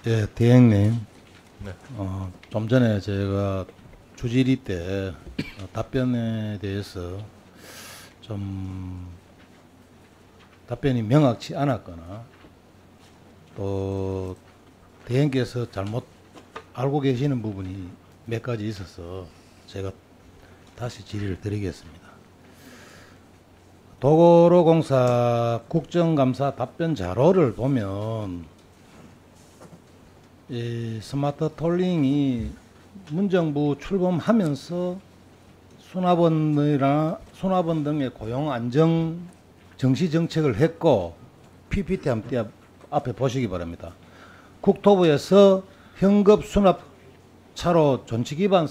예, 대행님. 네. 좀 전에 제가 주질의 때 답변에 대해서 좀 답변이 명확치 않았거나 또 대행께서 잘못 알고 계시는 부분이 몇 가지 있어서 제가 다시 질의를 드리겠습니다. 도로공사 국정감사 답변 자료를 보면 이 스마트 톨링이 문정부 출범하면서 수납원 등의 고용 안정 정시 정책을 했고, PPT 한번 앞에 보시기 바랍니다. 국토부에서 현급 수납차로 전치 기반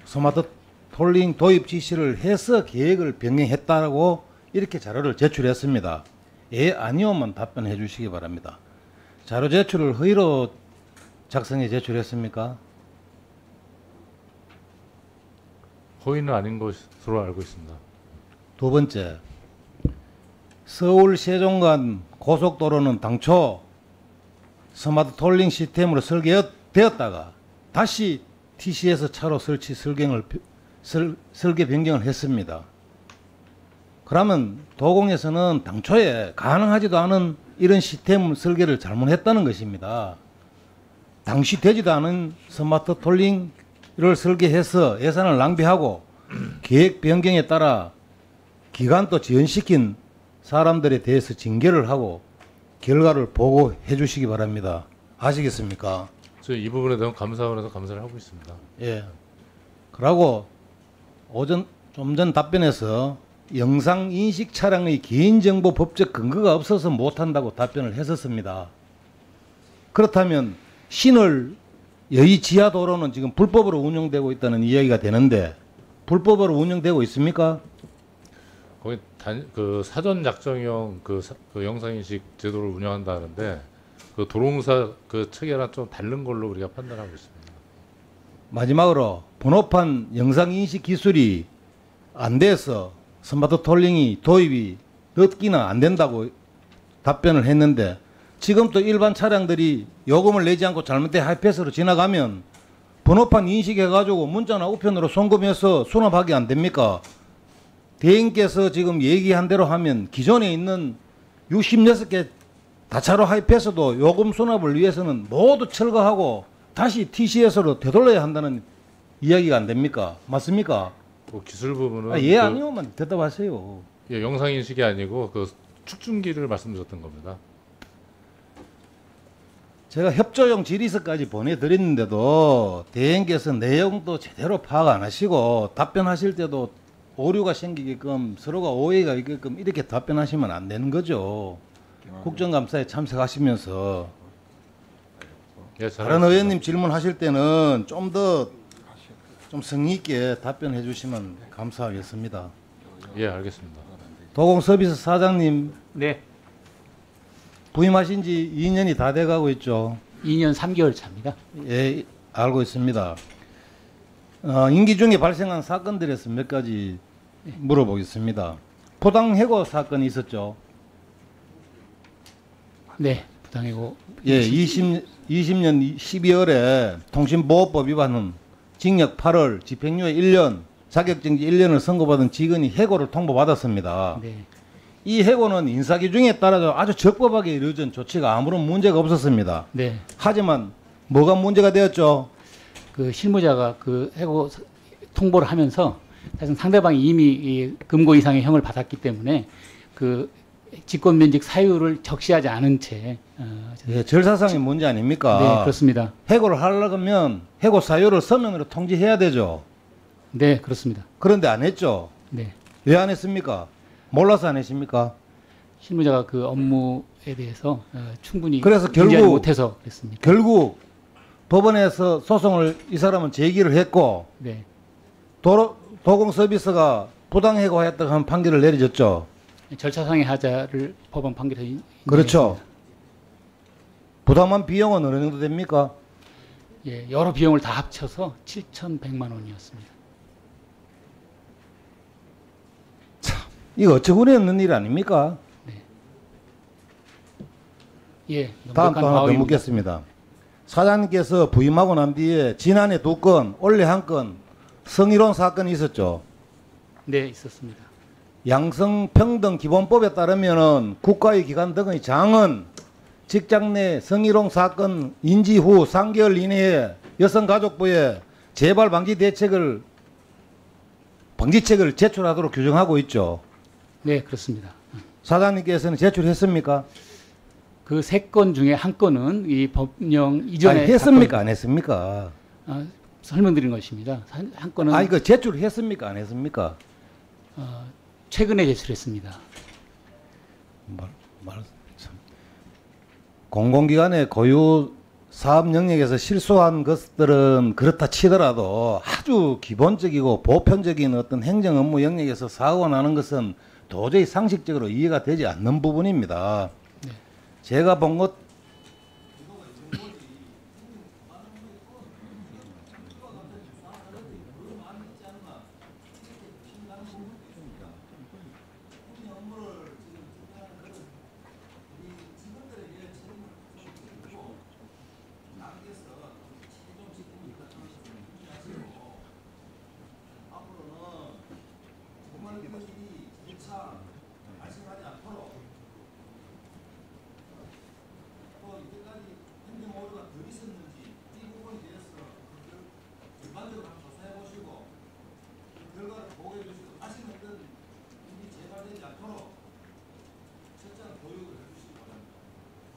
스마트 톨링 도입 지시를 해서 계획을 변경했다고 이렇게 자료를 제출했습니다. 예, 아니오만 답변해 주시기 바랍니다. 자료 제출을 허위로 작성해 제출했습니까? 허위는 아닌 것으로 알고 있습니다. 두 번째, 서울 세종간 고속도로는 당초 스마트 톨링 시스템으로 설계되었다가 다시 TC에서 차로 설치 설계 변경을 했습니다. 그러면 도공에서는 당초에 가능하지도 않은 이런 시스템 설계를 잘못했다는 것입니다. 당시 되지도 않은 스마트 톨링을 설계해서 예산을 낭비하고 계획 변경에 따라 기간도 지연시킨 사람들에 대해서 징계를 하고 결과를 보고해 주시기 바랍니다. 아시겠습니까? 저희 이 부분에 대한 감사원에서 감사를 하고 있습니다. 예. 그러고 좀 전 답변에서 영상 인식 차량의 개인정보 법적 근거가 없어서 못한다고 답변을 했었습니다. 그렇다면 신월 여의 지하도로는 지금 불법으로 운영되고 있다는 이야기가 되는데 불법으로 운영되고 있습니까? 거기 그 사전 작정형 그 영상인식 제도를 운영한다는데 그 도로공사 그 측이랑 좀 다른 걸로 우리가 판단하고 있습니다. 마지막으로 번호판 영상인식 기술이 안 돼서 스마트 톨링이 도입이 늦기는 안 된다고 답변을 했는데 지금 또 일반 차량들이 요금을 내지 않고 잘못된 하이패스로 지나가면 번호판 인식해가지고 문자나 우편으로 송금해서 수납하기 안 됩니까? 대행께서 지금 얘기한 대로 하면 기존에 있는 66개 다차로 하이패스도 요금 수납을 위해서는 모두 철거하고 다시 TCS로 되돌려야 한다는 이야기가 안 됩니까? 맞습니까? 그 기술 부분은 예, 아니오만 대답하세요. 예, 영상인식이 아니고 그 축중기를 말씀드렸던 겁니다. 제가 협조용 질의서까지 보내드렸는데도 대행께서 내용도 제대로 파악 안 하시고 답변하실 때도 오류가 생기게끔 서로가 오해가 있게끔 이렇게 답변하시면 안 되는 거죠. 국정감사에 참석하시면서 예, 다른 의원님 질문하실 때는 좀 더 좀 성의 있게 답변해 주시면 감사하겠습니다. 예, 알겠습니다. 도공서비스 사장님 네, 부임하신 지 2년이 다 돼가고 있죠. 2년 3개월 차입니다. 예, 알고 있습니다. 임기 중에 발생한 사건들에서 몇 가지 물어보겠습니다. 포당해고 사건이 있었죠. 네, 부당해고. 예, 20년 12월에 통신보호법 위반은 징역 8월, 집행유예 1년, 자격정지 1년을 선고받은 직원이 해고를 통보받았습니다. 네, 이 해고는 인사규정에 따라서 아주 적법하게 이루어진 조치가 아무런 문제가 없었습니다. 네. 하지만 뭐가 문제가 되었죠? 그 실무자가 그 해고 통보를 하면서 사실 상대방이 이미 이 금고 이상의 형을 받았기 때문에 그 직권면직 사유를 적시하지 않은 채 예, 절사상의 문제 아닙니까? 네, 그렇습니다. 해고를 하려면 해고 사유를 서면으로 통지해야 되죠. 네, 그렇습니다. 그런데 안 했죠. 네, 왜 안 했습니까? 몰라서 안 했습니까? 실무자가 그 업무에 대해서 충분히 그래서 인지하지 결국 못해서 그랬습니다. 결국 법원에서 소송을 이 사람은 제기를 했고 네, 도공서비스가 부당해고했다고 하는 판결을 내려졌죠. 절차상의 하자를 법원 판결에서 그렇죠. 인정했습니다. 부당한 비용은 어느 정도 됩니까? 예, 여러 비용을 다 합쳐서 7,100만 원이었습니다. 이거 어처구니 없는 일 아닙니까? 예, 다음 또 하나 더 과언입니다. 묻겠습니다. 사장님께서 부임하고 난 뒤에 지난해 2건, 올해 1건 성희롱 사건이 있었죠. 네, 있었습니다. 양성평등기본법에 따르면은 국가의 기관 등의 장은 직장 내 성희롱 사건 인지 후 3개월 이내에 여성가족부에 재발 방지책을 제출하도록 규정하고 있죠. 네, 그렇습니다. 사장님께서는 제출했습니까? 그 3건 중에 한 건은 이 법령 이전에 아니, 했습니까? 안 했습니까? 설명드린 것입니다. 한 건은 아니, 그 제출했습니까? 안 했습니까? 최근에 제출했습니다. 참. 공공기관의 고유 사업 영역에서 실수한 것들은 그렇다 치더라도 아주 기본적이고 보편적인 어떤 행정 업무 영역에서 사고가 나는 것은 도저히 상식적으로 이해가 되지 않는 부분입니다. 네. 제가 본 것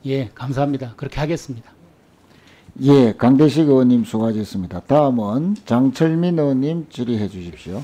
예, 감사합니다. 그렇게 하겠습니다. 예, 강대식 의원님 수고하셨습니다. 다음은 장철민 의원님 질의해 주십시오.